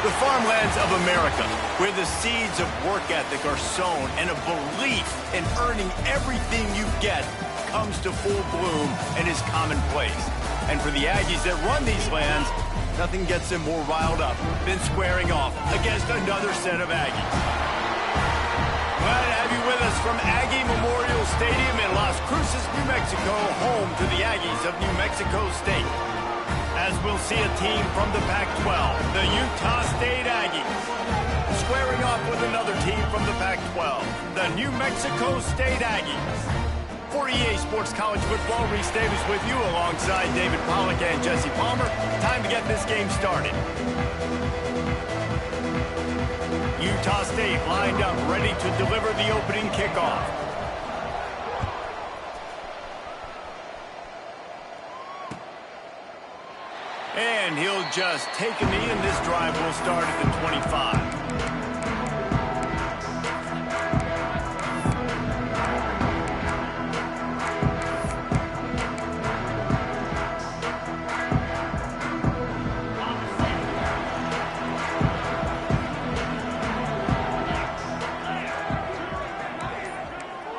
The farmlands of America, where the seeds of work ethic are sown and a belief in earning everything you get comes to full bloom and is commonplace. And for the Aggies that run these lands, nothing gets them more riled up than squaring off against another set of Aggies. Glad to have you with us from Aggie Memorial Stadium in Las Cruces, New Mexico, home to the Aggies of New Mexico State. As we'll see a team from the Pac-12, the Utah State Aggies, squaring off with another team from the Pac-12, the New Mexico State Aggies. For EA Sports College Football, Reese Davis with you alongside David Pollack and Jesse Palmer. Time to get this game started. Utah State lined up, ready to deliver the opening kickoff. And he'll just take a knee, and this drive will start at the 25.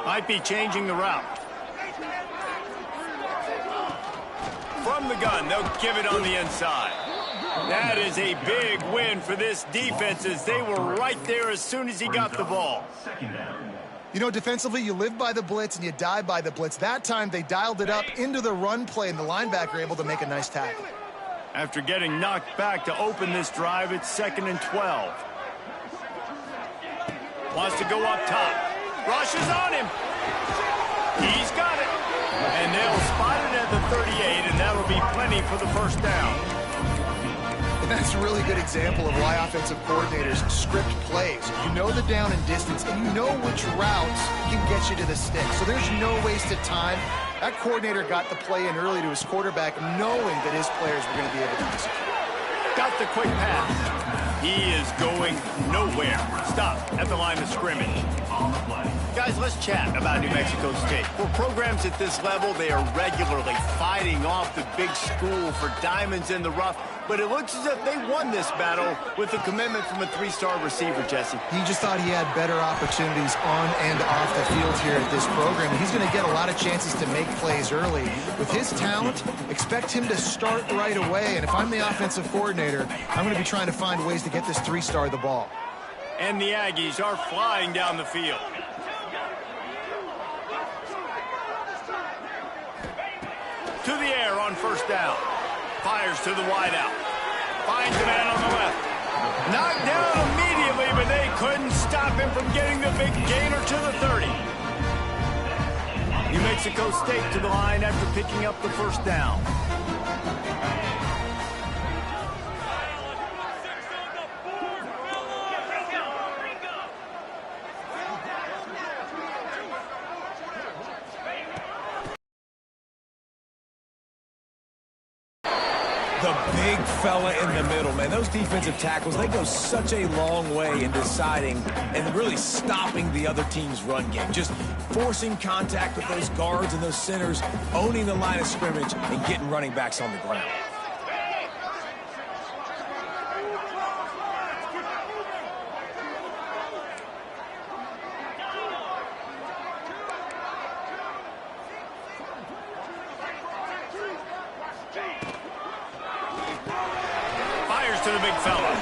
Might be changing the route. From the gun, they'll give it on the inside. That is a big win for this defense, as they were right there as soon as he got the ball. You know, defensively, you live by the blitz and you die by the blitz. That time, they dialed it up into the run play, and the linebacker able to make a nice tackle. After getting knocked back to open this drive, it's 2nd and 12. Wants to go up top. Rushes on him. He's got it. And they'll spot it at the 38, and that'll be plenty for the first down. And that's a really good example of why offensive coordinators script plays. You know the down and distance, and you know which routes can get you to the stick. So there's no wasted time. That coordinator got the play in early to his quarterback, knowing that his players were going to be able to execute. Got the quick pass. He is going nowhere. Stop at the line of scrimmage. Guys, let's chat about New Mexico State. For programs at this level, they are regularly fighting off the big school for diamonds in the rough, but it looks as if they won this battle with a commitment from a 3-star receiver, Jesse. He just thought he had better opportunities on and off the field here at this program. He's going to get a lot of chances to make plays early. With his talent, expect him to start right away, and if I'm the offensive coordinator, I'm going to be trying to find ways to get this 3-star the ball. And the Aggies are flying down the field. To the air on first down. Fires to the wideout. Finds a man on the left. Knocked down immediately, but they couldn't stop him from getting the big gainer to the 30. New Mexico State to the line after picking up the first down. The big fella in the middle, man. Those defensive tackles, they go such a long way in deciding and really stopping the other team's run game. Just forcing contact with those guards and those centers, owning the line of scrimmage, and getting running backs on the ground. To the big fella.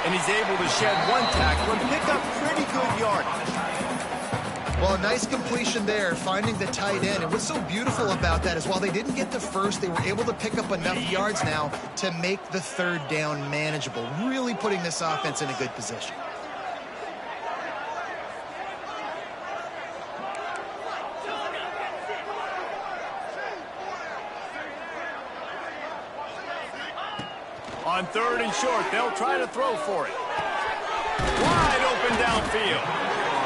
And he's able to shed one tackle and pick up pretty good yardage. Well, a nice completion there, finding the tight end. And what's so beautiful about that is while they didn't get the first, they were able to pick up enough yards now to make the 3rd down manageable, really putting this offense in a good position. On 3rd and short, they'll try to throw for it. Wide open downfield.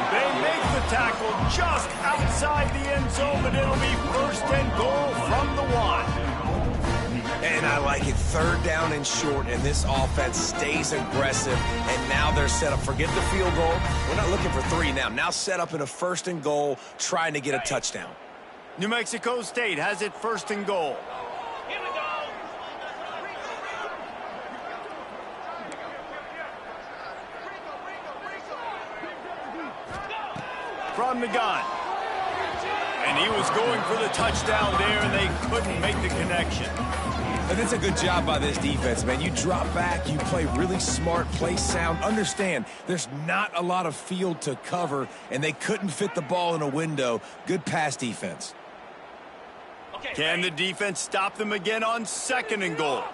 They make the tackle just outside the end zone, but it'll be 1st and goal from the 1. And I like it. 3rd down and short, and this offense stays aggressive. And now they're set up. Forget the field goal. We're not looking for 3 now. Now set up in a 1st and goal, trying to get a touchdown. New Mexico State has it 1st and goal. from the gun. And he was going for the touchdown there, and they couldn't make the connection. And that's a good job by this defense, man. You drop back, you play really smart, play sound. Understand, there's not a lot of field to cover, and they couldn't fit the ball in a window. Good pass defense. Can the defense stop them again on 2nd and goal?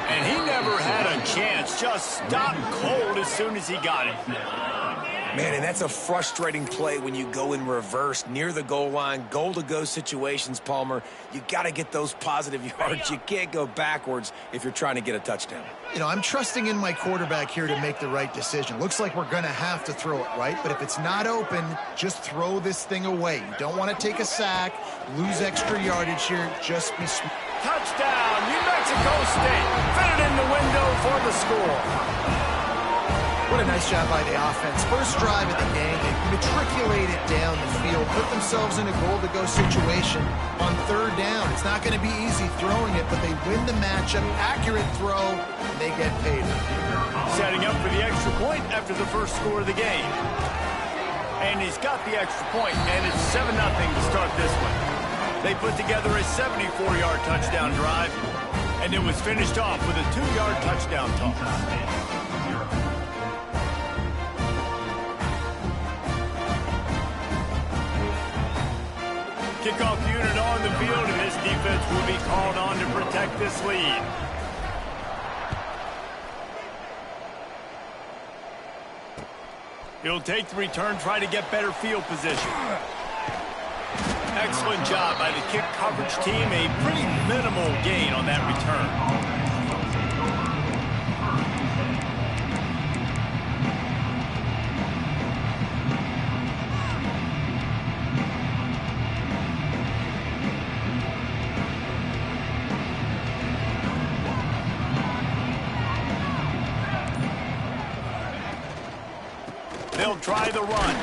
And he never had a chance. Just stopped cold as soon as he got it. Man, and that's a frustrating play when you go in reverse near the goal line, goal-to-go situations, Palmer. You got to get those positive yards. You can't go backwards if you're trying to get a touchdown. You know, I'm trusting in my quarterback here to make the right decision. Looks like we're going to have to throw it, right? But if it's not open, just throw this thing away. You don't want to take a sack, lose extra yardage here. Just be smart. Touchdown, New Mexico State. Fit it in the window for the score. What a nice job by the offense. First drive of the game, they matriculated down the field, put themselves in a goal-to-go situation on 3rd down. It's not going to be easy throwing it, but they win the matchup. Accurate throw, and they get paid. Setting up for the extra point after the first score of the game. And he's got the extra point, and it's 7-0 to start this one. They put together a 74-yard touchdown drive, and it was finished off with a 2-yard touchdown toss. Kickoff unit on the field, and this defense will be called on to protect this lead. He'll take the return, try to get better field position. Excellent job by the kick coverage team. A pretty minimal gain on that return. They'll try the run,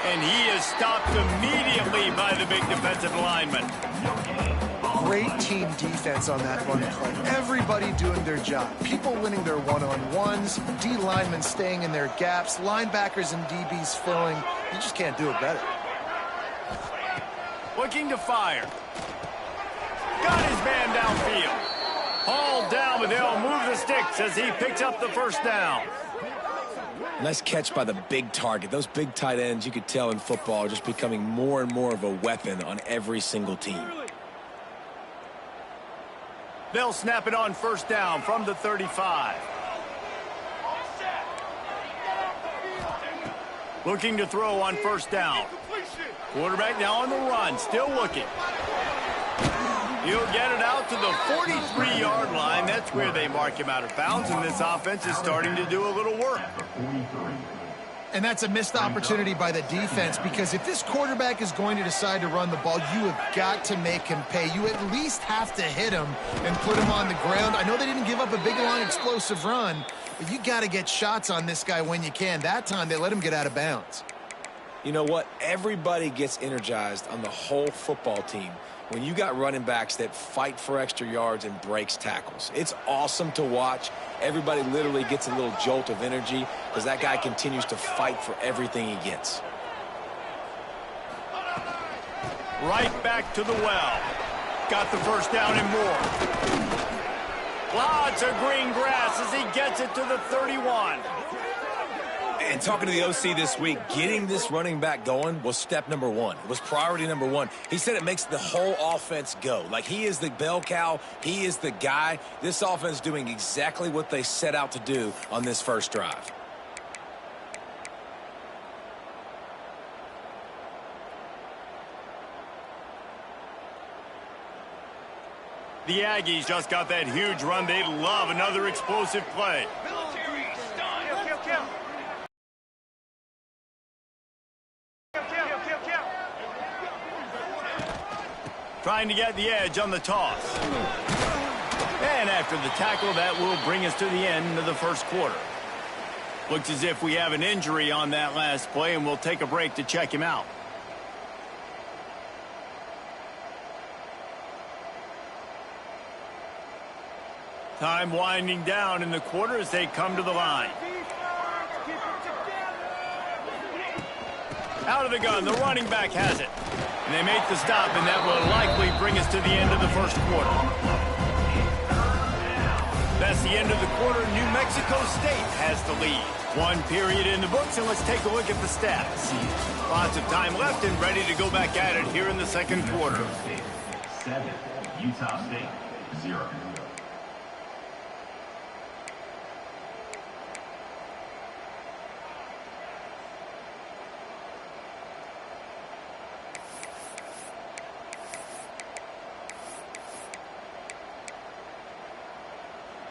and he is stopped immediately by the big defensive lineman. Great team defense on that run play. Everybody doing their job. People winning their one-on-ones, D linemen staying in their gaps, linebackers and DBs filling. You just can't do it better. Looking to fire. Got his man downfield. Hauled down, but they'll move the sticks as he picks up the first down. Nice catch by the big target. Those big tight ends, you could tell in football, are just becoming more and more of a weapon on every single team. They'll snap it on first down from the 35. Looking to throw on first down. Quarterback now on the run, still looking. He'll get it out to the 43-yard line. That's where they mark him out of bounds, and this offense is starting to do a little work. And that's a missed opportunity by the defense, because if this quarterback is going to decide to run the ball, you have got to make him pay. You at least have to hit him and put him on the ground. I know they didn't give up a big, long, explosive run, but you got to get shots on this guy when you can. That time, they let him get out of bounds. You know what? Everybody gets energized on the whole football team when you got running backs that fight for extra yards and breaks tackles. It's awesome to watch. Everybody literally gets a little jolt of energy because that guy continues to fight for everything he gets. Right back to the well. Got the first down and more. Lots of green grass as he gets it to the 31. And talking to the OC this week, getting this running back going was step number one. It was priority number one. He said it makes the whole offense go. Like, he is the bell cow. He is the guy. This offense doing exactly what they set out to do on this first drive. The Aggies just got that huge run. They love another explosive play. Trying to get the edge on the toss. And after the tackle, that will bring us to the end of the first quarter. Looks as if we have an injury on that last play, and we'll take a break to check him out. Time winding down in the quarter as they come to the line. Out of the gun, the running back has it. And they make the stop, and that will likely bring us to the end of the first quarter. That's the end of the quarter. New Mexico State has the lead. 1 period in the books, and let's take a look at the stats. Lots of time left and ready to go back at it here in the second quarter. 7, Utah State, 0.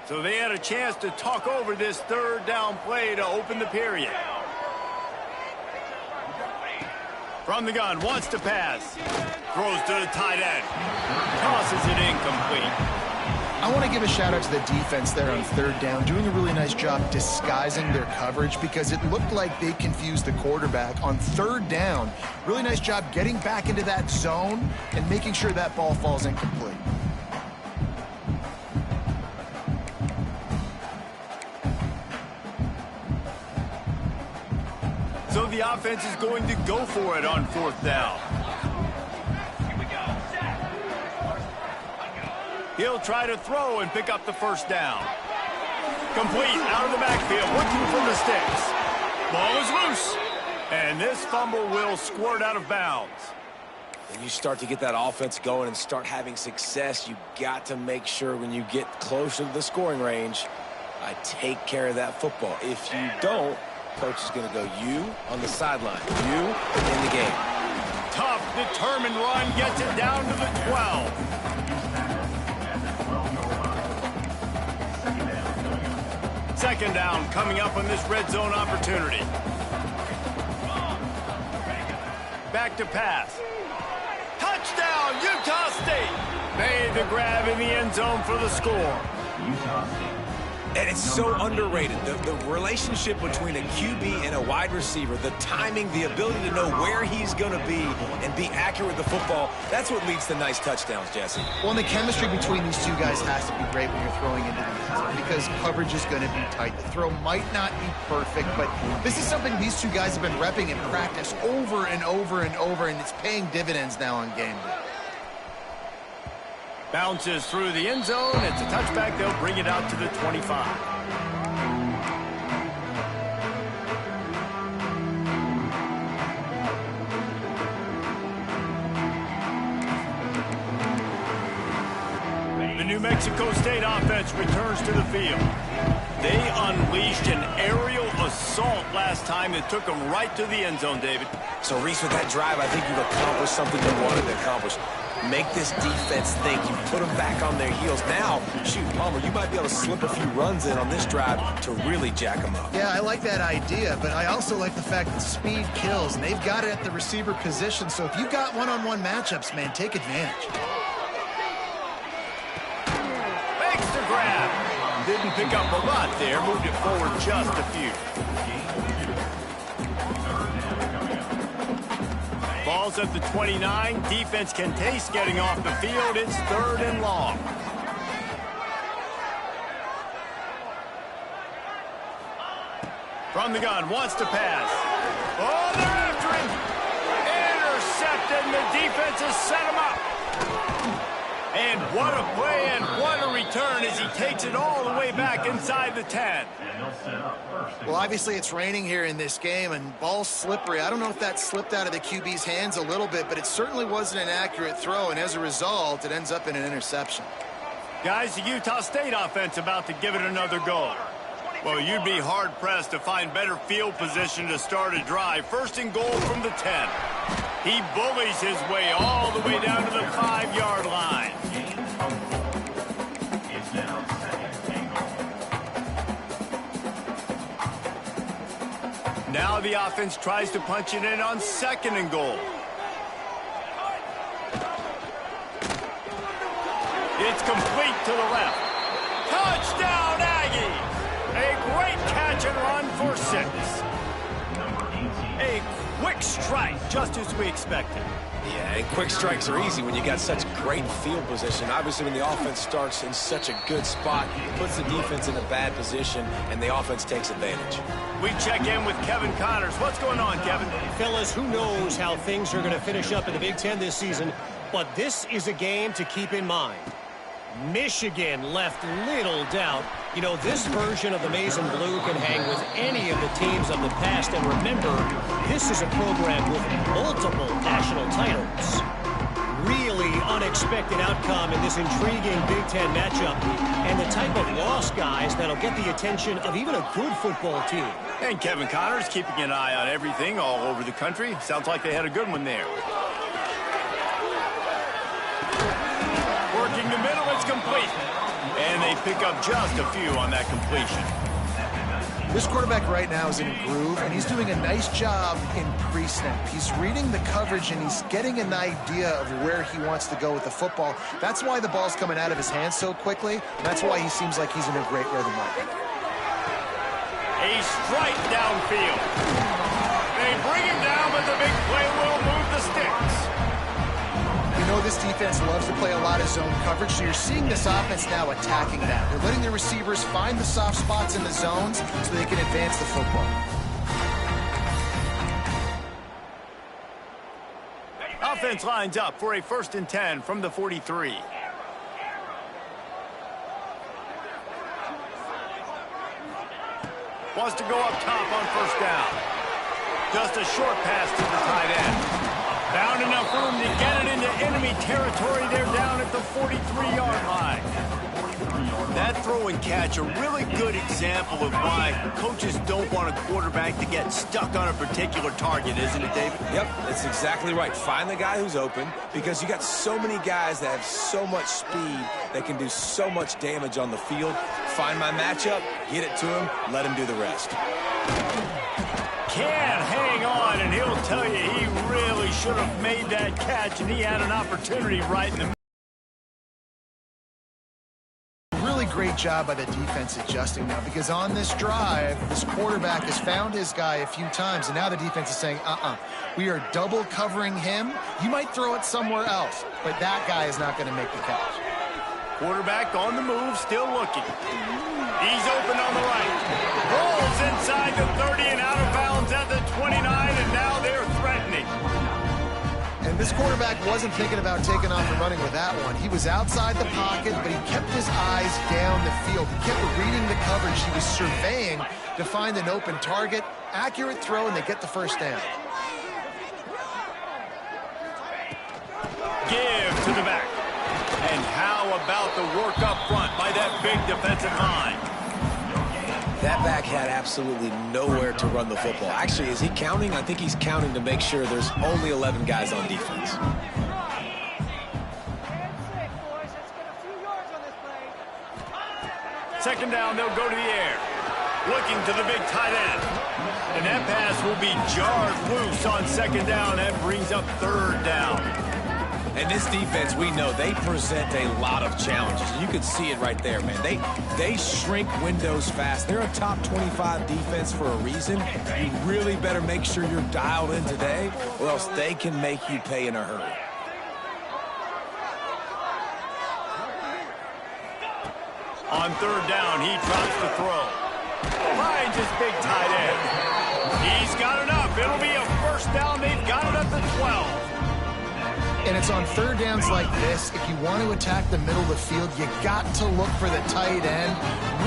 So they had a chance to talk over this third down play to open the period. From the gun, wants to pass. Throws to the tight end. Tosses it incomplete. I want to give a shout out to the defense there on third down, doing a really nice job disguising their coverage because it looked like they confused the quarterback on third down. Really nice job getting back into that zone and making sure that ball falls incomplete. So the offense is going to go for it on fourth down. He'll try to throw and pick up the first down. Complete out of the backfield, looking for the sticks. Ball is loose. And this fumble will squirt out of bounds. When you start to get that offense going and start having success, you got to make sure when you get closer to the scoring range, I take care of that football. If you don't, coach is going to go you on the sideline, you in the game. Tough, determined run gets it down to the 12. Second down coming up on this red zone opportunity. Back to pass. Touchdown, Utah State. Made the grab in the end zone for the score. Utah State. And it's so underrated. The relationship between a QB and a wide receiver, the timing, the ability to know where he's going to be and be accurate with the football, that's what leads to nice touchdowns, Jesse. Well, and the chemistry between these two guys has to be great when you're throwing into the end zone because coverage is going to be tight. The throw might not be perfect, but this is something these two guys have been repping in practice over and over and over, and it's paying dividends now on game day. Bounces through the end zone. It's a touchback. They'll bring it out to the 25. The New Mexico State offense returns to the field. They unleashed an aerial assault last time that took them right to the end zone, David. So, Reese, with that drive, I think you've accomplished something you wanted to accomplish. Make this defense think. You put them back on their heels. Now, shoot, Palmer, you might be able to slip a few runs in on this drive to really jack them up. Yeah, I like that idea, but I also like the fact that speed kills, and they've got it at the receiver position. So if you've got one-on-one matchups, man, take advantage. Makes the grab. Didn't pick up a lot there. Moved it forward just a few. Ball's at the 29. Defense can taste getting off the field. It's third and long. From the gun, wants to pass. Oh, they're after him. Intercepted, and the defense has set him up. And what a play and what a return as he takes it all the way back inside the 10. Well, obviously it's raining here in this game, and ball's slippery. I don't know if that slipped out of the QB's hands a little bit, but it certainly wasn't an accurate throw, and as a result, it ends up in an interception. Guys, the Utah State offense about to give it another go. Well, you'd be hard-pressed to find better field position to start a drive. First and goal from the 10. He bullies his way all the way down to the 5-yard line. Now the offense tries to punch it in on second and goal. It's complete to the left. Touchdown, Aggie! A great catch and run for 6. A quick strike, just as we expected. Yeah, and quick strikes are easy when you got such great field position. Obviously, when the offense starts in such a good spot, it puts the defense in a bad position, and the offense takes advantage. We check in with Kevin Connors. What's going on, Kevin? Fellas, who knows how things are going to finish up in the Big Ten this season, but this is a game to keep in mind. Michigan left little doubt. You know, this version of the Maize and Blue can hang with any of the teams of the past. And remember, this is a program with multiple national titles. Really unexpected outcome in this intriguing Big Ten matchup. And the type of loss, guys, that'll get the attention of even a good football team. And Kevin Connors keeping an eye on everything all over the country. Sounds like they had a good one there. Working the middle, it's complete. And they pick up just a few on that completion. This quarterback right now is in a groove, and he's doing a nice job in pre-snap. He's reading the coverage, and he's getting an idea of where he wants to go with the football. That's why the ball's coming out of his hands so quickly, and that's why he seems like he's in a great rhythm right now. A strike downfield. They bring him down, but the big play will move the sticks. You know this defense loves to play a lot of zone coverage, so you're seeing this offense now attacking that. They're letting the receivers find the soft spots in the zones so they can advance the football. Offense lines up for a 1st and 10 from the 43. Wants to go up top on 1st down. Just a short pass to the tight end. Found enough room to get it into enemy territory. They're down at the 43-yard line. That throw and catch, a really good example of why coaches don't want a quarterback to get stuck on a particular target, isn't it, David? Yep, that's exactly right. Find the guy who's open, because you got so many guys that have so much speed that can do so much damage on the field. Find my matchup, get it to him, let him do the rest. Can't hang on, and he'll tell you he really should have made that catch, and he had an opportunity right in the middle. Really great job by the defense adjusting now, because on this drive, this quarterback has found his guy a few times, and now the defense is saying, we are double covering him. You might throw it somewhere else, but that guy is not going to make the catch. Quarterback on the move, still looking. He's open on the right. Rolls inside the 30 and out of bounds at the 29, and now they're threatening. And this quarterback wasn't thinking about taking off and running with that one. He was outside the pocket, but he kept his eyes down the field. He kept reading the coverage. He was surveying to find an open target. Accurate throw, and they get the 1st down. Give to the back. And how about the work up front by that big defensive line? That back had absolutely nowhere to run the football. Actually, is he counting? I think he's counting to make sure there's only 11 guys on defense. Second down, they'll go to the air. Looking to the big tight end. And that pass will be jarred loose on 2nd down. That brings up 3rd down. And this defense, we know, they present a lot of challenges. You can see it right there, man. They shrink windows fast. They're a top 25 defense for a reason. You really better make sure you're dialed in today, or else they can make you pay in a hurry. On 3rd down, he drops the throw. Finds his big tight end. He's got enough. It'll be a 1st down. They've got it at the 12. And it's on 3rd downs like this, if you want to attack the middle of the field, you got to look for the tight end.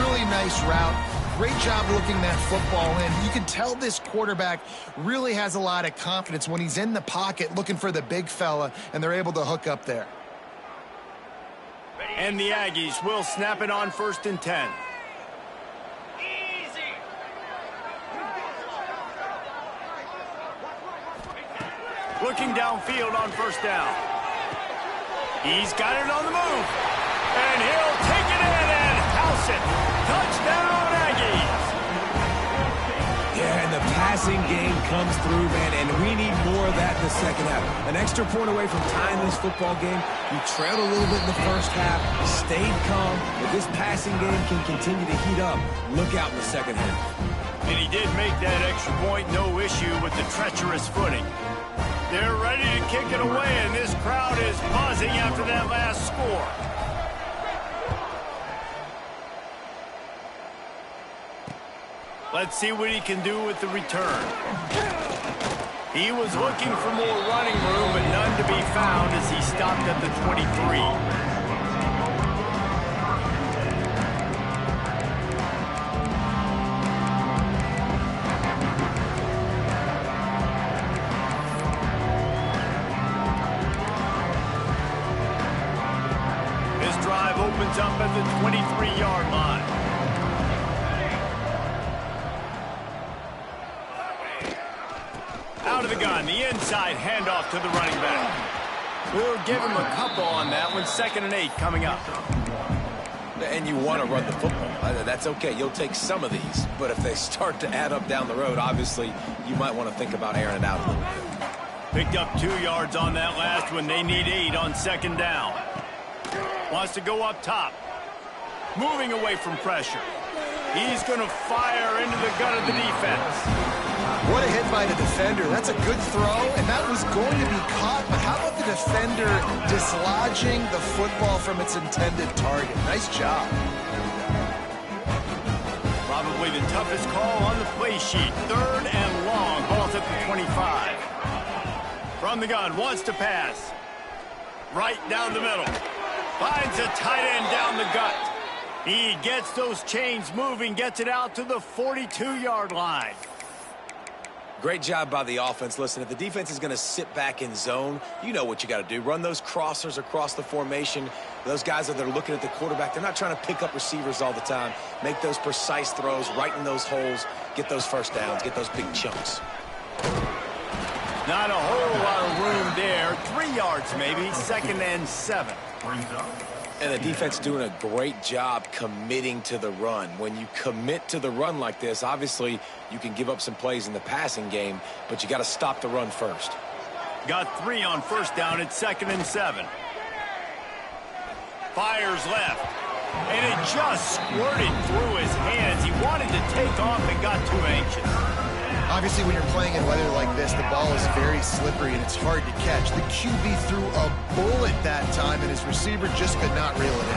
Really nice route. Great job looking that football in. You can tell this quarterback really has a lot of confidence when he's in the pocket looking for the big fella, and they're able to hook up there. And the Aggies will snap it on 1st and 10. Looking downfield on 1st down. He's got it on the move. And he'll take it in and house it. Touchdown, Aggies. Yeah, and the passing game comes through, man, and we need more of that in the 2nd half. An extra point away from tying this football game. You trailed a little bit in the 1st half, stayed calm. If this passing game can continue to heat up, look out in the 2nd half. And he did make that extra point, no issue with the treacherous footing. They're ready to kick it away, and this crowd is buzzing after that last score. Let's see what he can do with the return. He was looking for more running room, but none to be found as he stopped at the 23. Opens up at the 23-yard line. Out of the gun, the inside handoff to the running back. We'll give him a couple on that one. 2nd and 8 coming up. And you want to run the football. That's okay. You'll take some of these. But if they start to add up down the road, obviously, you might want to think about airing it out a little bit. Picked up 2 yards on that last one. They need 8 on 2nd down. Wants to go up top. Moving away from pressure. He's going to fire into the gut of the defense. What a hit by the defender. That's a good throw, and that was going to be caught. But how about the defender dislodging the football from its intended target? Nice job. Probably the toughest call on the play sheet. 3rd and long. Ball's at the 25. From the gun. Wants to pass. Right down the middle. Finds a tight end down the gut. He gets those chains moving, gets it out to the 42-yard line. Great job by the offense. Listen, if the defense is going to sit back in zone, you know what you got to do. Run those crossers across the formation. Those guys that are looking at the quarterback, they're not trying to pick up receivers all the time. Make those precise throws, right in those holes, get those first downs, get those big chunks. Not a whole lot of room there. 3 yards maybe. 2nd and 7. And the defense doing a great job committing to the run. When you commit to the run like this, obviously you can give up some plays in the passing game, but you got to stop the run first. Got 3 on 1st down at 2nd and 7. Fires left. And it just squirted through his hands. He wanted to take off and got too anxious. Obviously, when you're playing in weather like this, the ball is very slippery and it's hard to catch. The QB threw a bullet that time, and his receiver just could not reel it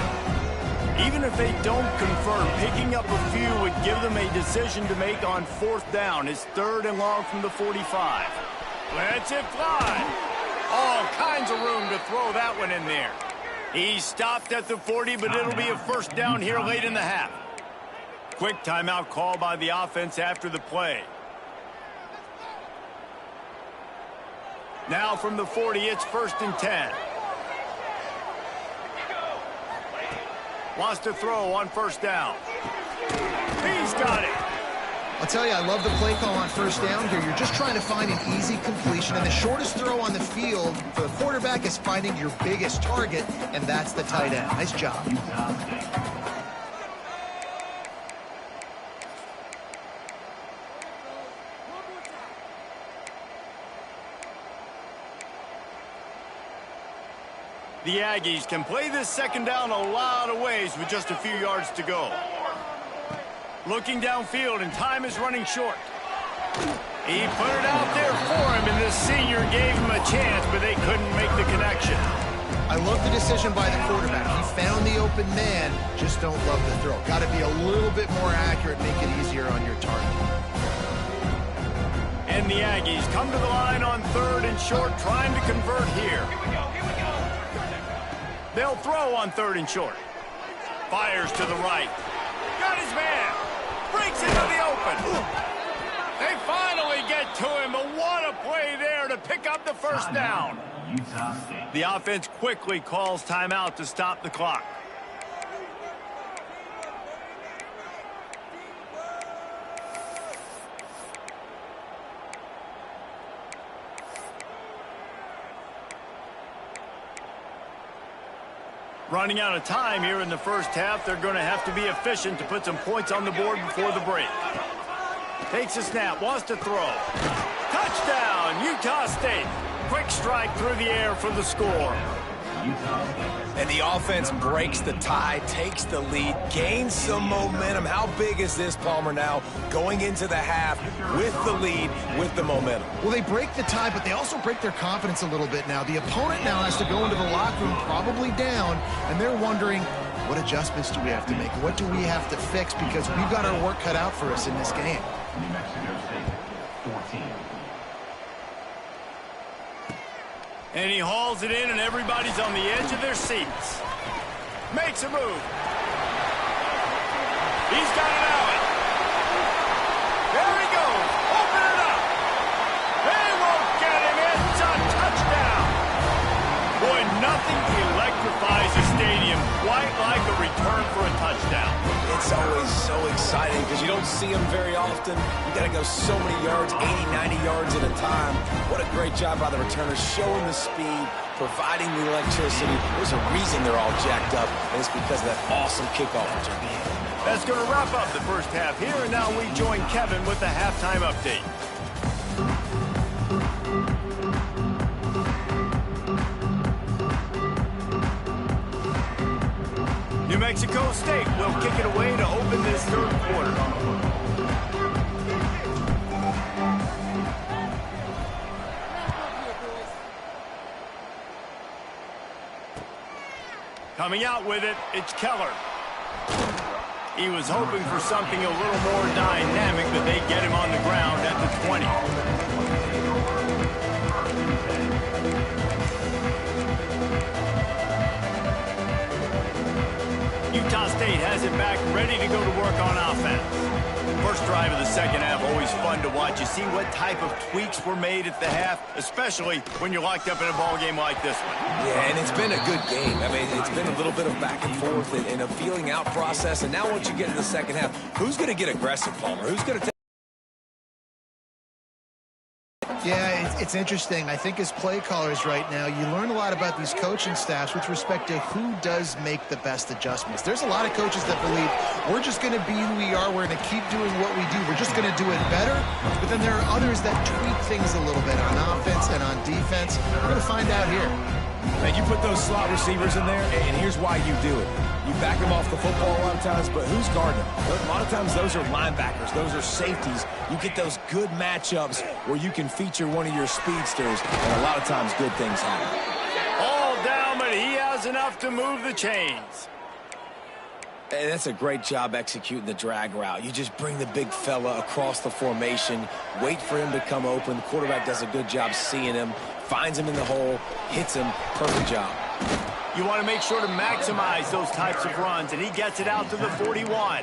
in. Even if they don't convert, picking up a few would give them a decision to make on 4th down. It's 3rd and long from the 45. Lets it fly. All kinds of room to throw that one in there. He stopped at the 40, but it'll be a 1st down here late in the half. Quick timeout call by the offense after the play. Now from the 40, it's 1st and 10. Wants to throw on 1st down. He's got it. I'll tell you, I love the play call on 1st down here. You're just trying to find an easy completion, and the shortest throw on the field for the quarterback is finding your biggest target, and that's the tight end. Nice job. The Aggies can play this 2nd down a lot of ways with just a few yards to go. Looking downfield, and time is running short. He put it out there for him, and this senior gave him a chance, but they couldn't make the connection. I love the decision by the quarterback. He found the open man, just don't love the throw. Got to be a little bit more accurate, make it easier on your target. And the Aggies come to the line on 3rd and short, trying to convert here. They'll throw on 3rd and short. Fires to the right. Got his man. Breaks into the open. They finally get to him, but what a play there to pick up the 1st down. The offense quickly calls timeout to stop the clock. Running out of time here in the 1st half. They're going to have to be efficient to put some points on the board before the break. Takes a snap, wants to throw. Touchdown, Utah State. Quick strike through the air for the score. Utah State. And the offense breaks the tie, takes the lead, gains some momentum. How big is this, Palmer, now going into the half with the lead, with the momentum? Well, they break the tie, but they also break their confidence a little bit now. The opponent now has to go into the locker room probably down, and they're wondering, what adjustments do we have to make? What do we have to fix? Because we've got our work cut out for us in this game. New Mexico State, 14. And he hauls it in, and everybody's on the edge of their seats. Makes a move. He's got it out. There he goes. Open it up. They won't get him. It's a touchdown. Boy, nothing electrifies a stadium quite like a return for a touchdown. It's always so exciting because you don't see them very often. You got to go so many yards, 80, 90 yards at a time. What a great job by the returners, showing the speed, providing the electricity. There's a reason they're all jacked up, and it's because of that awesome kickoff return. That's going to wrap up the first half here, and now we join Kevin with the halftime update. New Mexico State will kick it away to open this third quarter. Coming out with it, it's Keller. He was hoping for something a little more dynamic, but they get him on the ground at the 20. Utah State has it back, ready to go to work on offense. First drive of the second half, always fun to watch. You see what type of tweaks were made at the half, especially when you're locked up in a ball game like this one. Yeah, and it's been a good game. I mean, it's been a little bit of back and forth and a feeling out process. And now once you get in the second half, who's going to get aggressive, Palmer? Who's going to take... Yeah, it's interesting. I think as play callers right now, you learn a lot about these coaching staffs with respect to who does make the best adjustments. There's a lot of coaches that believe we're just going to be who we are. We're going to keep doing what we do. We're just going to do it better. But then there are others that tweak things a little bit on offense and on defense. We're going to find out here. Man, you put those slot receivers in there, and here's why you do it. You back them off the football a lot of times, but who's guarding them? A lot of times those are linebackers. Those are safeties. You get those good matchups where you can feature one of your speedsters, and a lot of times good things happen. All down, but he has enough to move the chains. And that's a great job executing the drag route. You just bring the big fella across the formation, wait for him to come open. The quarterback does a good job seeing him, finds him in the hole, hits him. Perfect job. You want to make sure to maximize those types of runs, and he gets it out to the 41.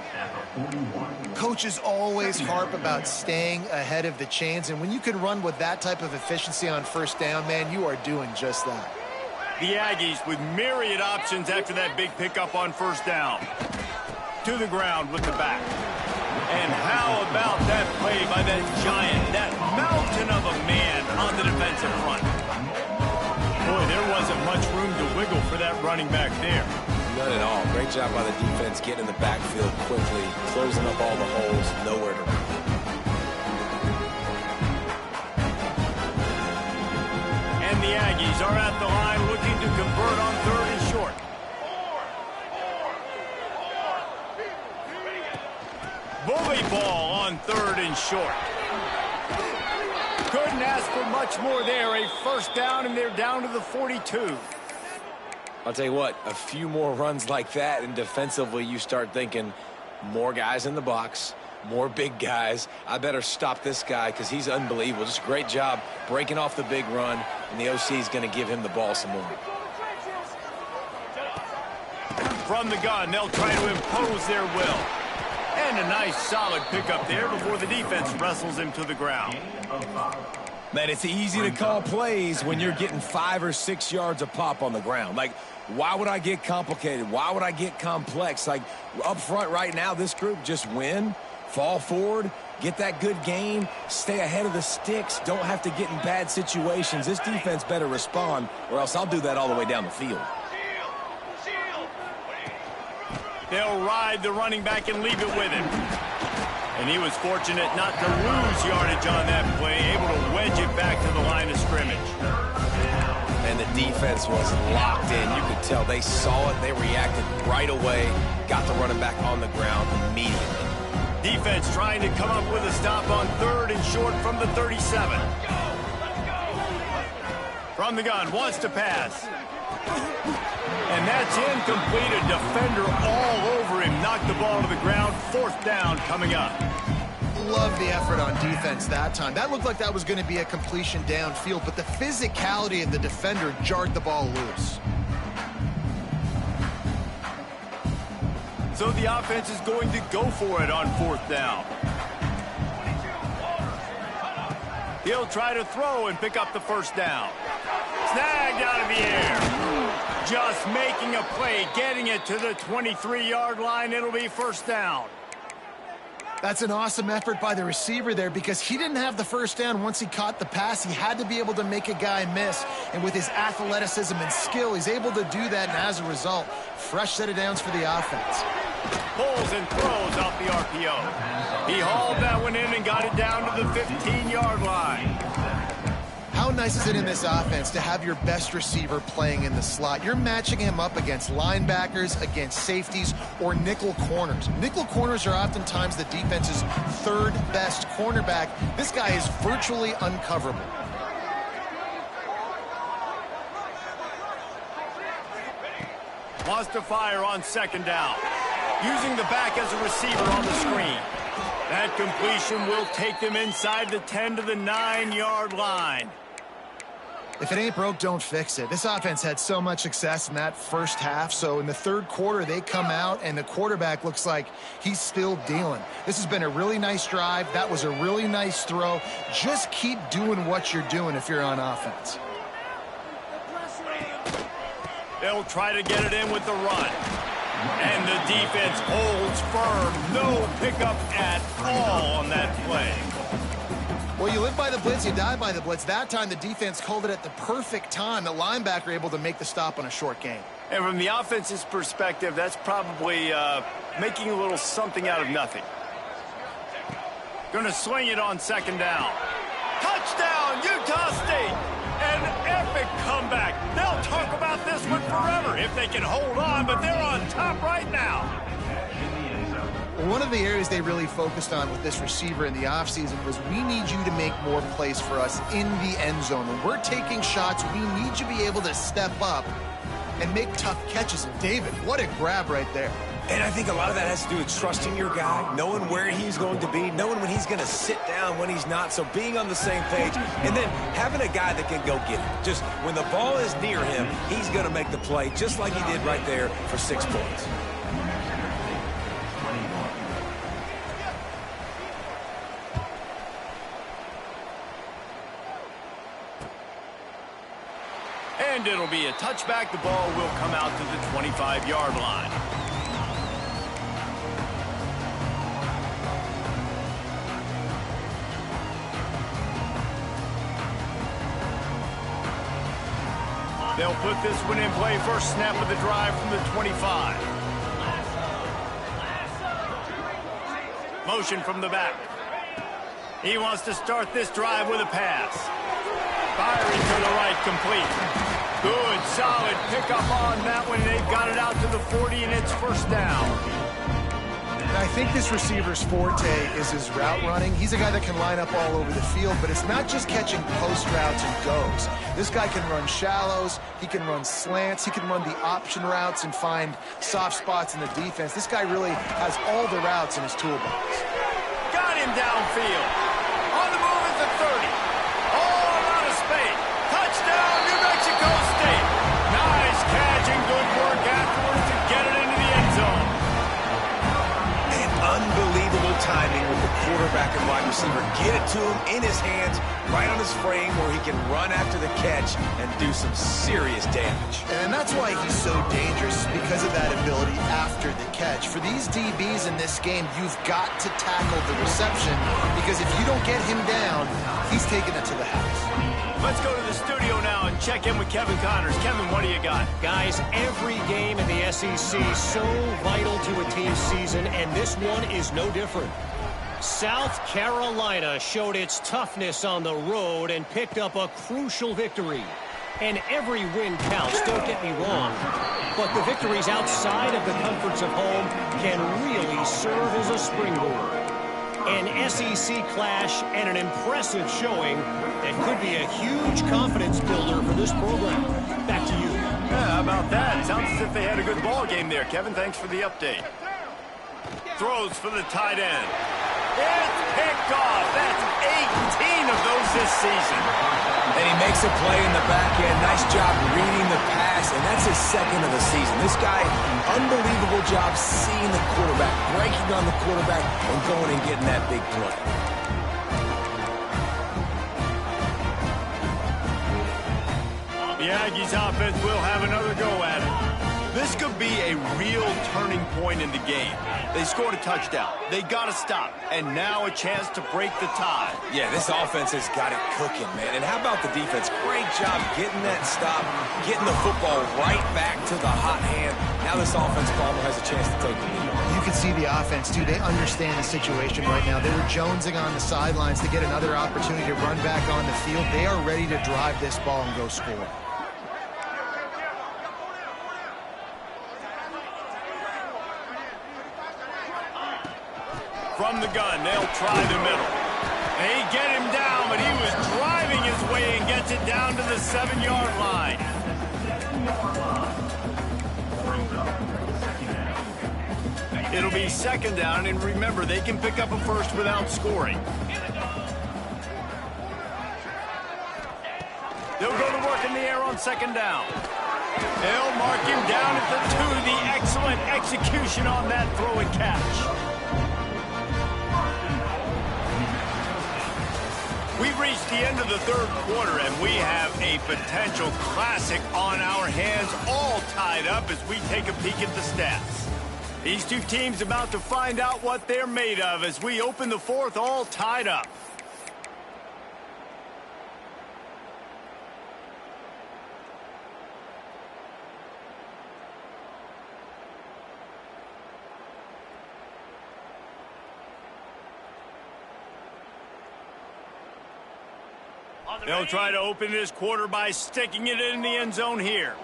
Coaches always harp about staying ahead of the chains, and when you can run with that type of efficiency on first down, man, you are doing just that. The Aggies with myriad options after that big pickup on first down. To the ground with the back. And how about that play by that giant, that mountain of a man on the defensive front? Boy, there wasn't much room to wiggle for that running back there. None at all. Great job by the defense getting in the backfield quickly, closing up all the holes, nowhere to run. And the Aggies are at the line looking to convert on third and short. Bully ball on third and short. Couldn't ask for much more there. A first down, and they're down to the 42. I'll tell you what, a few more runs like that, and defensively you start thinking more guys in the box, more big guys. I better stop this guy because he's unbelievable. Just a great job breaking off the big run, and the OC is going to give him the ball some more. From the gun, they'll try to impose their will. And a nice solid pickup there before the defense wrestles him to the ground. Man, it's easy to call plays when you're getting 5 or 6 yards a pop on the ground. Like, why would I get complicated? Why would I get complex? Like, up front right now, this group just win, fall forward, get that good gain, stay ahead of the sticks, don't have to get in bad situations. This defense better respond, or else I'll do that all the way down the field. They'll ride the running back and leave it with him. And he was fortunate not to lose yardage on that play, able to wedge it back to the line of scrimmage. And the defense was locked in. You could tell they saw it. They reacted right away. Got the running back on the ground immediately. Defense trying to come up with a stop on 3rd and short from the 37. From the gun, wants to pass. And that's incomplete. A defender all over him. Knocked the ball to the ground. 4th down coming up. Love the effort on defense that time. That looked like that was going to be a completion downfield, but the physicality of the defender jarred the ball loose. So the offense is going to go for it on 4th down. He'll try to throw and pick up the 1st down. Snagged out of the air. Just making a play, getting it to the 23-yard line. It'll be 1st down. That's an awesome effort by the receiver there because he didn't have the 1st down once he caught the pass. He had to be able to make a guy miss. And with his athleticism and skill, he's able to do that. And as a result, fresh set of downs for the offense. Pulls and throws off the RPO. He hauled that one in and got it down to the 15-yard line. How nice is it in this offense to have your best receiver playing in the slot? You're matching him up against linebackers, against safeties, or nickel corners. Nickel corners are oftentimes the defense's 3rd best cornerback. This guy is virtually uncoverable. Wants to fire on 2nd down. Using the back as a receiver on the screen. That completion will take them inside the 10 to the 9-yard line. If it ain't broke, don't fix it. This offense had so much success in that first half, so in the 3rd quarter, they come out, and the quarterback looks like he's still dealing. This has been a really nice drive. That was a really nice throw. Just keep doing what you're doing if you're on offense. They'll try to get it in with the run. And the defense holds firm. No pickup at all on that play. Well, you live by the blitz, you die by the blitz. That time, the defense called it at the perfect time. The linebacker able to make the stop on a short gain. And from the offense's perspective, that's probably making a little something out of nothing. Going to swing it on 2nd down. Touchdown, Utah State! An epic comeback. They'll talk about this one forever if they can hold on, but they're on top right now. One of the areas they really focused on with this receiver in the offseason was we need you to make more plays for us in the end zone. When we're taking shots, we need you to be able to step up and make tough catches. And David, what a grab right there. And I think a lot of that has to do with trusting your guy, knowing where he's going to be, knowing when he's going to sit down, when he's not. So being on the same page, and then having a guy that can go get it. Just when the ball is near him, he's going to make the play, just like he did right there for 6 points. And it'll be a touchback. The ball will come out to the 25-yard line. They'll put this one in play. First snap of the drive from the 25. Motion from the back. He wants to start this drive with a pass. Firing to the right, complete. Good, solid pickup on that one. They've got it out to the 40, and it's 1st down. I think this receiver's forte is his route running. He's a guy that can line up all over the field, but it's not just catching post routes and goes. This guy can run shallows, he can run slants, he can run the option routes and find soft spots in the defense. This guy really has all the routes in his toolbox. Got him downfield. On the move at the 30. All out of space. Touchdown, New Mexico State. Nice catch and good work afterwards to get it into the end zone. Unbelievable timing with the quarterback and wide receiver. Get it to him in his hands, right on his frame where he can run after the catch and do some serious damage. And that's why he's so dangerous, because of that ability after the catch. For these DBs in this game, you've got to tackle the reception, because if you don't get him down, he's taking it to the house. Let's go to the studio now and check in with Kevin Connors. Kevin, what do you got? Guys, every game in the SEC so vital to a team's season, and this one is no different. South Carolina showed its toughness on the road and picked up a crucial victory. And every win counts, don't get me wrong. But the victories outside of the comforts of home can really serve as a springboard. An SEC clash and an impressive showing that could be a huge confidence builder for this program. Back to you. Yeah, how about that? Sounds as if they had a good ball game there, Kevin. Thanks for the update. Throws for the tight end. It's picked off. That's 18 of those this season. And he makes a play in the back end. Nice job reading the pass, and that's his second of the season. This guy, unbelievable job seeing the quarterback, breaking on the quarterback, and going and getting that big play. The Aggies offense will have another go at it. This could be a real turning point in the game. They scored a touchdown. They got to stop. And now a chance to break the tie. Yeah, this offense has got it cooking, man. And how about the defense? Great job getting that stop, getting the football right back to the hot hand. Now this offense probably has a chance to take the lead. You can see the offense, too. They understand the situation right now. They were jonesing on the sidelines to get another opportunity to run back on the field. They are ready to drive this ball and go score. From the gun, they'll try the middle. They get him down, but he was driving his way and gets it down to the 7-yard line. It'll be second down, and remember, they can pick up a first without scoring. They'll go to work in the air on second down. They'll mark him down at the 2. The excellent execution on that throw and catch. We've reached the end of the third quarter, and we have a potential classic on our hands, all tied up as we take a peek at the stats. These two teams about to find out what they're made of as we open the fourth, all tied up. They'll try to open this quarter by sticking it in the end zone here.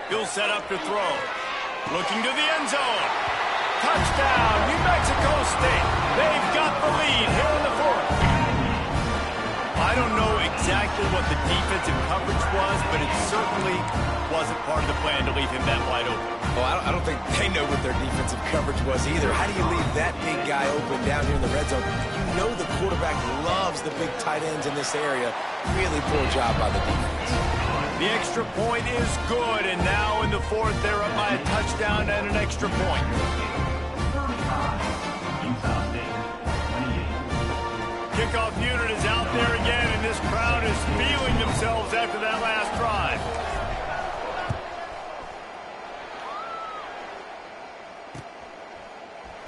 He'll set up to throw. Looking to the end zone. Touchdown, New Mexico State. They've got the lead here in the fourth. I don't know exactly what the defensive coverage was, but it certainly wasn't part of the plan to leave him that wide open. Well, I don't think they know what their defensive coverage was either. How do you leave that big guy open down here in the red zone? You know the quarterback loves the big tight ends in this area. Really poor job by the defense. The extra point is good, and now in the fourth, they're up by a touchdown and an extra point. Kickoff unit is out there again, and this crowd is feeling themselves after that last drive.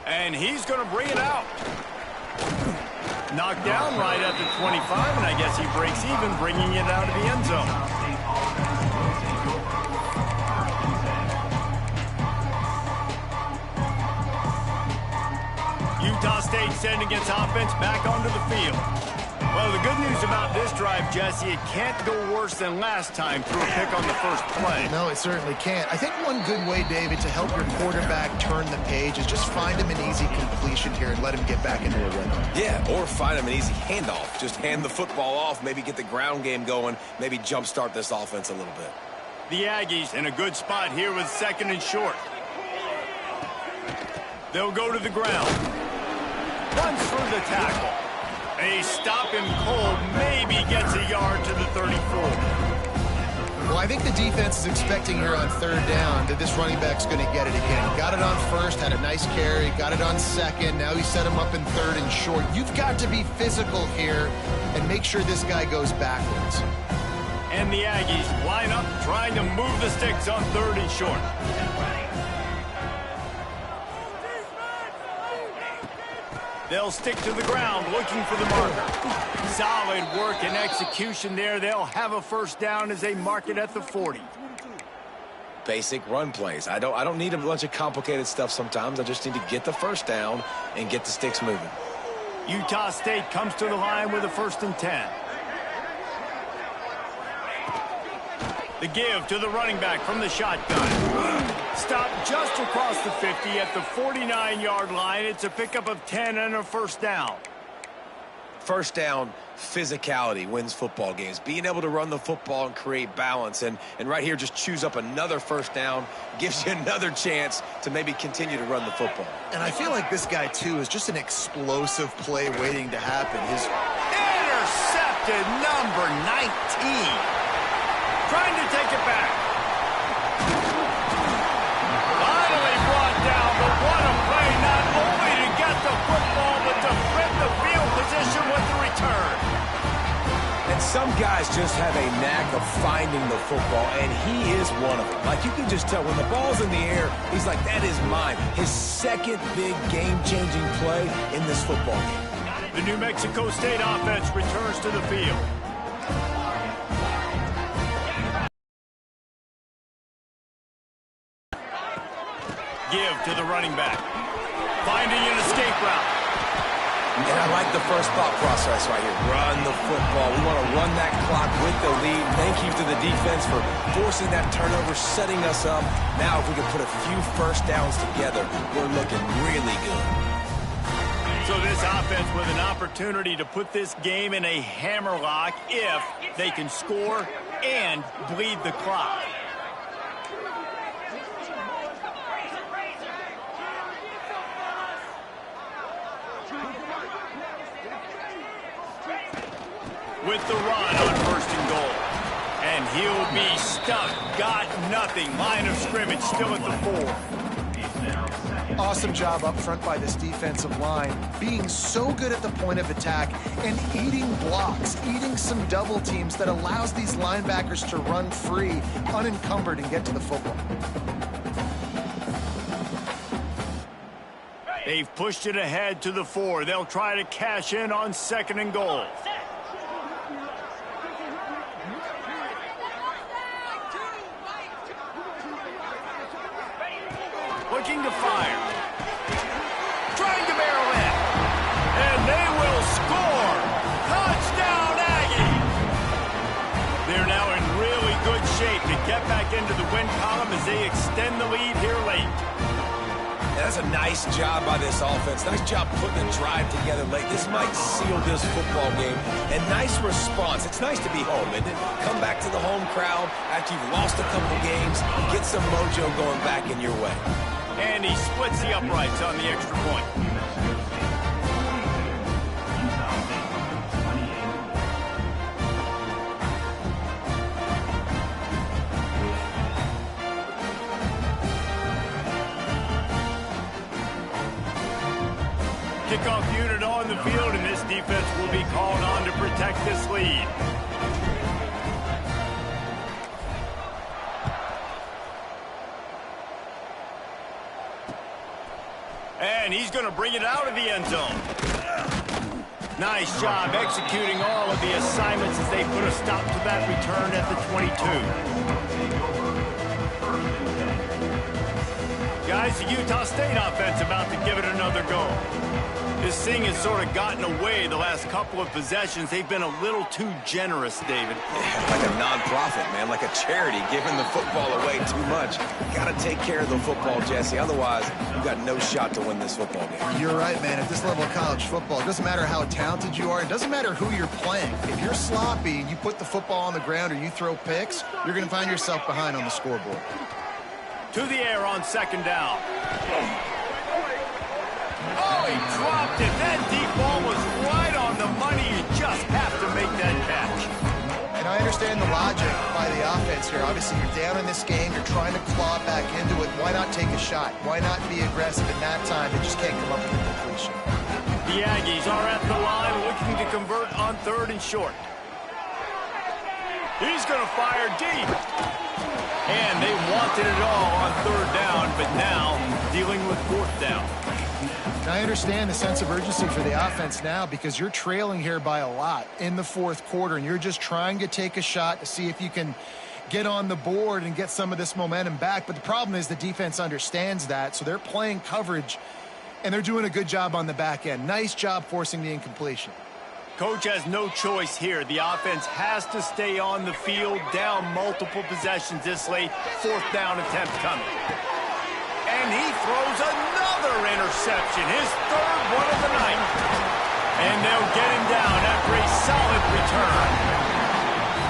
And he's going to bring it out. Knocked down right at the 25, and I guess he breaks even, bringing it out of the end zone. Utah State sending its offense back onto the field. Well, the good news about this drive, Jesse, it can't go worse than last time through a pick on the first play. No, it certainly can't. I think one good way, David, to help your quarterback turn the page is just find him an easy completion here and let him get back into a rhythm. Yeah, or find him an easy handoff. Just hand the football off, maybe get the ground game going, maybe jumpstart this offense a little bit. The Aggies in a good spot here with second and short. They'll go to the ground. Runs through the tackle. They stop him cold, maybe gets a yard to the 34. Well, I think the defense is expecting here on third down that this running back's going to get it again. Got it on first, had a nice carry, got it on second. Now he set him up in third and short. You've got to be physical here and make sure this guy goes backwards. And the Aggies line up trying to move the sticks on third and short. They'll stick to the ground looking for the marker. Solid work and execution there. They'll have a first down as they mark it at the 40. Basic run plays. I don't need a bunch of complicated stuff sometimes. I just need to get the first down and get the sticks moving. Utah State comes to the line with a 1st and 10. The give to the running back from the shotgun. Stopped just across the 50 at the 49-yard line. It's a pickup of 10 and a 1st down. First down, physicality wins football games. Being able to run the football and create balance. And right here, just choose up another 1st down. Gives you another chance to maybe continue to run the football. And I feel like this guy, too, is just an explosive play waiting to happen. His intercepted, number 19. Trying to take it back. Finally brought down, but what a play, not only to get the football, but to flip the field position with the return. And some guys just have a knack of finding the football, and he is one of them. Like, you can just tell when the ball's in the air, he's like, that is mine. His second big game-changing play in this football game. The New Mexico State offense returns to the field. Give to the running back. Finding an escape route. And I like the first thought process right here. Run the football. We want to run that clock with the lead. Thank you to the defense for forcing that turnover, setting us up. Now if we can put a few 1st downs together, we're looking really good. So this offense with an opportunity to put this game in a hammerlock if they can score and bleed the clock. With the run on 1st and goal. And he'll be stuck. Got nothing. Line of scrimmage still at the 4. awesome job up front by this defensive line, being so good at the point of attack and eating blocks, eating some double teams that allows these linebackers to run free, unencumbered, and get to the football. They've pushed it ahead to the 4. They'll try to cash in on 2nd and goal. Looking to fire. Trying to barrel in. And they will score. Touchdown, Aggie. They're now in really good shape to get back into the win column as they extend the lead here late. That's a nice job by this offense. Nice job putting the drive together late. This might seal this football game. And nice response. It's nice to be home, isn't it? Come back to the home crowd after you've lost a couple games. Get some mojo going back in your way. And he splits the uprights on the extra point. Kickoff unit on the field, and this defense will be called on to protect this lead. And he's going to bring it out of the end zone. Nice job executing all of the assignments as they put a stop to that return at the 22. Guys, the Utah State offense about to give it another go. This thing has sort of gotten away the last couple of possessions. They've been a little too generous, David. Yeah, like a nonprofit, man, like a charity, giving the football away too much. Got to take care of the football, Jesse. Otherwise, you've got no shot to win this football game. You're right, man. At this level of college football, it doesn't matter how talented you are. It doesn't matter who you're playing. If you're sloppy and you put the football on the ground or you throw picks, you're going to find yourself behind on the scoreboard. To the air on 2nd down. Oh, he dropped it. That deep ball was right on the money. You just have to make that catch. And I understand the logic by the offense here. Obviously, you're down in this game. You're trying to claw back into it. Why not take a shot? Why not be aggressive in that time? They just can't come up with a completion. The Aggies are at the line looking to convert on 3rd and short. He's going to fire deep. And they wanted it all on 3rd down, but now dealing with 4th down. I understand the sense of urgency for the offense now because you're trailing here by a lot in the 4th quarter, and you're just trying to take a shot to see if you can get on the board and get some of this momentum back. But the problem is the defense understands that, so they're playing coverage And they're doing a good job on the back end. Nice job forcing the incompletion. Coach has no choice here. The offense has to stay on the field, down multiple possessions this late. 4th down attempt coming. And he throws another interception, his 3rd one of the night. And they'll get him down after a solid return.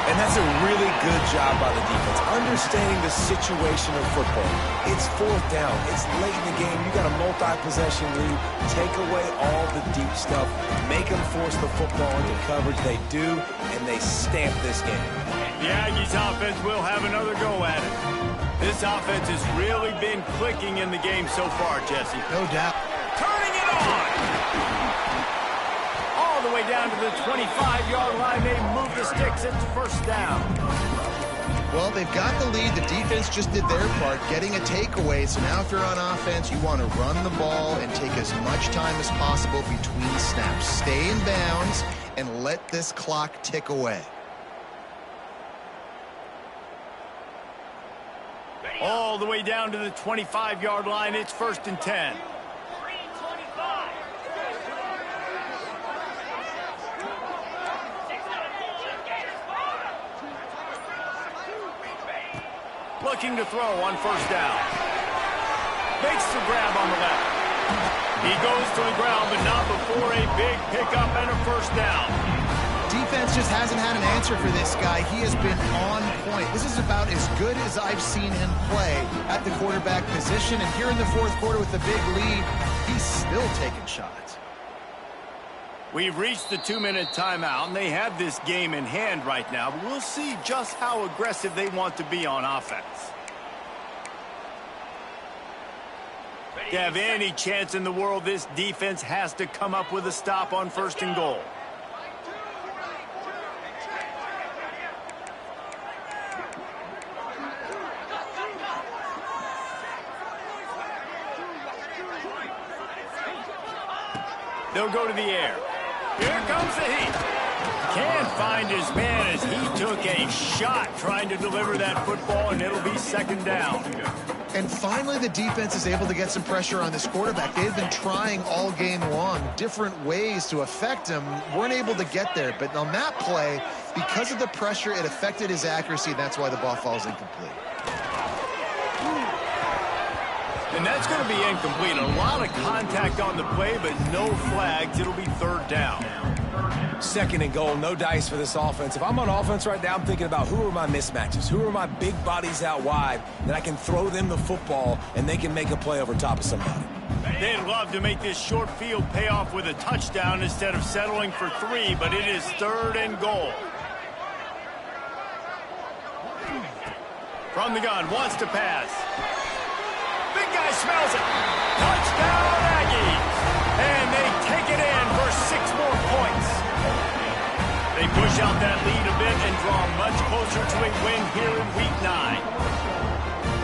And that's a really good job by the defense, understanding the situation of football. It's 4th down. It's late in the game. You got a multi-possession lead. Take away all the deep stuff. Make them force the football into coverage. They do, and they stamp this game. The Aggies offense will have another go at it. This offense has really been clicking in the game so far, Jesse. No doubt. Turning it on! All the way down to the 25-yard line. They move the sticks. It's 1st down. Well, they've got the lead. The defense just did their part, getting a takeaway. So now if you're on offense, you want to run the ball and take as much time as possible between snaps. Stay in bounds and let this clock tick away. All the way down to the 25-yard line. It's 1st and 10. Looking to throw on 1st down. Makes the grab on the left. He goes to the ground, but not before a big pickup and a 1st down. Defense just hasn't had an answer for this guy. He has been on point. This is about as good as I've seen him play at the quarterback position. And here in the 4th quarter with the big lead, he's still taking shots. We've reached the 2-minute timeout, and they have this game in hand right now. But we'll see just how aggressive they want to be on offense. To have any chance in the world, this defense has to come up with a stop on 1st and goal. They'll go to the air. Here comes the heat. Can't find his man as he took a shot trying to deliver that football, and it'll be 2nd down. And finally, the defense is able to get some pressure on this quarterback. They've been trying all game long different ways to affect him. Weren't able to get there. But on that play, because of the pressure, it affected his accuracy, and that's why the ball falls incomplete. And that's going to be incomplete. A lot of contact on the play, but no flags. It'll be 3rd down. 2nd and goal, no dice for this offense. If I'm on offense right now, I'm thinking about who are my mismatches? Who are my big bodies out wide that I can throw them the football and they can make a play over top of somebody? They'd love to make this short field pay off with a touchdown instead of settling for 3, but it is 3rd and goal. From the gun, wants to pass. Big guy smells it. Touchdown, Aggies. And they take it in for 6 more points. They push out that lead a bit and draw much closer to a win here in Week 9.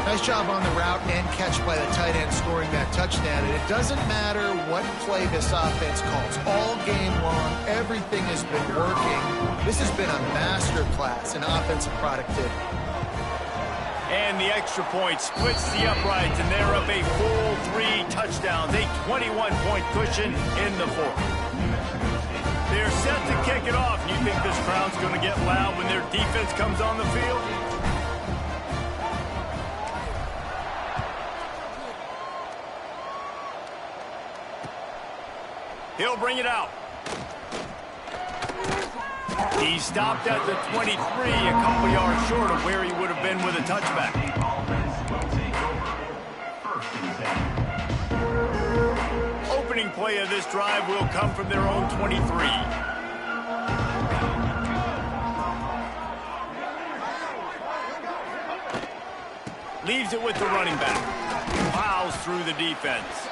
Nice job on the route and catch by the tight end scoring that touchdown. And it doesn't matter what play this offense calls. All game long, everything has been working. This has been a masterclass in offensive productivity. And the extra point splits the uprights, and they're up a full 3 touchdowns, a 21-point cushion in the 4th. They're set to kick it off. You think this crowd's going to get loud when their defense comes on the field? He'll bring it out. He stopped at the 23, a couple yards short of where he would have been with a touchback. Opening play of this drive will come from their own 23. Leaves it with the running back. Plows through the defense.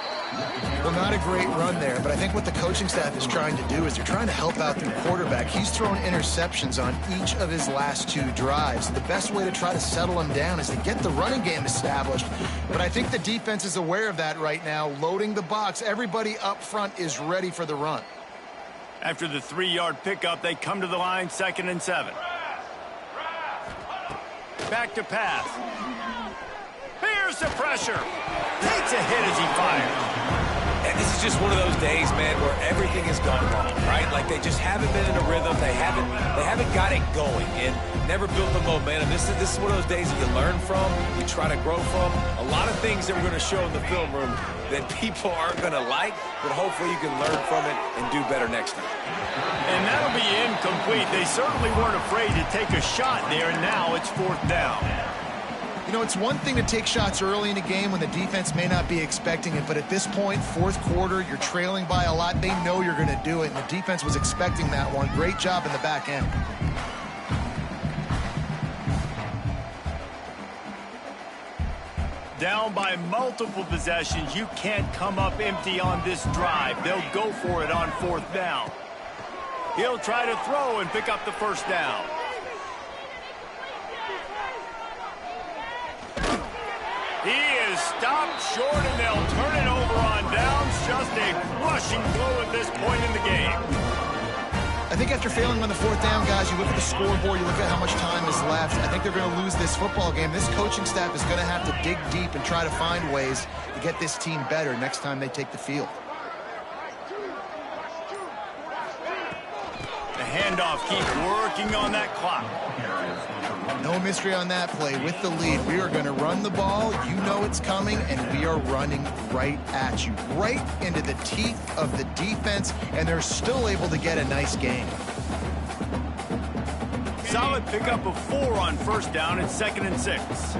Well, not a great run there, but I think what the coaching staff is trying to do is they're trying to help out their quarterback. He's thrown interceptions on each of his last 2 drives. The best way to try to settle him down is to get the running game established. But I think the defense is aware of that right now, loading the box. Everybody up front is ready for the run. After the 3-yard pickup, they come to the line, 2nd and 7. Back to pass. Here's the pressure. Takes a hit as he fires. And this is just one of those days, man, where everything has gone wrong, right? Like they just haven't been in a rhythm. They haven't got it going and never built the momentum. This is one of those days that you learn from, you try to grow from. A lot of things that we're going to show in the film room that people aren't going to like, but hopefully you can learn from it and do better next time. And that'll be incomplete. They certainly weren't afraid to take a shot there, and now it's 4th down. You know, it's one thing to take shots early in a game when the defense may not be expecting it, but at this point, 4th quarter, you're trailing by a lot. They know you're going to do it, and the defense was expecting that one. Great job in the back end. Down by multiple possessions, you can't come up empty on this drive. They'll go for it on 4th down. He'll try to throw and pick up the 1st down. He is stopped short, and they'll turn it over on downs. Just a crushing blow at this point in the game. I think after failing on the 4th down, guys, you look at the scoreboard, you look at how much time is left. I think they're going to lose this football game. This coaching staff is going to have to dig deep and try to find ways to get this team better next time they take the field. The handoff keeps working on that clock. No mystery on that play. With the lead, we are going to run the ball. You know it's coming, and we are running right at you, right into the teeth of the defense, and they're still able to get a nice gain. Solid pickup of 4 on 1st down and 2nd and 6.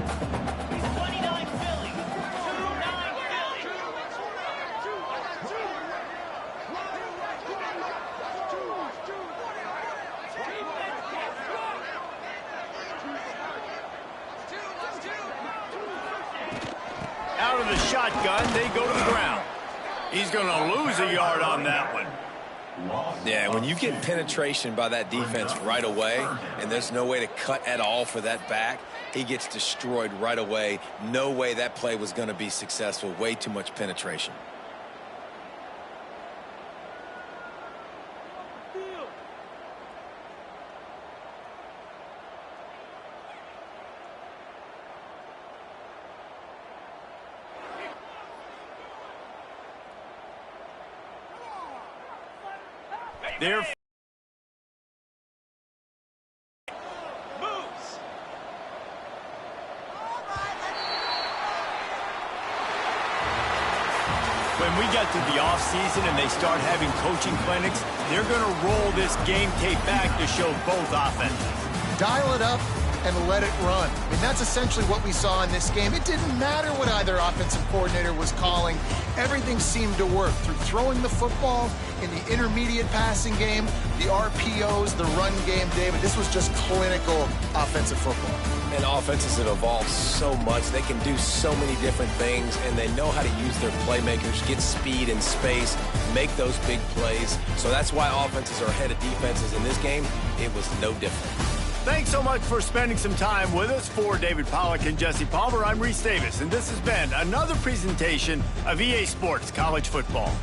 Out of the shotgun, they go to the ground. He's going to lose a yard on that one. Yeah, when you get penetration by that defense right away, and there's no way to cut at all for that back, he gets destroyed right away. No way that play was going to be successful. Way too much penetration. They're when we get to the offseason and they start having coaching clinics, they're going to roll this game tape back to show both offenses. Dial it up and let it run. And that's essentially what we saw in this game. It didn't matter what either offensive coordinator was calling. Everything seemed to work through throwing the football, in the intermediate passing game, the RPOs, the run game, David. This was just clinical offensive football. And offenses have evolved so much. They can do so many different things, and they know how to use their playmakers, get speed and space, make those big plays. So that's why offenses are ahead of defenses. In this game, it was no different. Thanks so much for spending some time with us. For David Pollack and Jesse Palmer, I'm Reese Davis, and this has been another presentation of EA Sports College Football.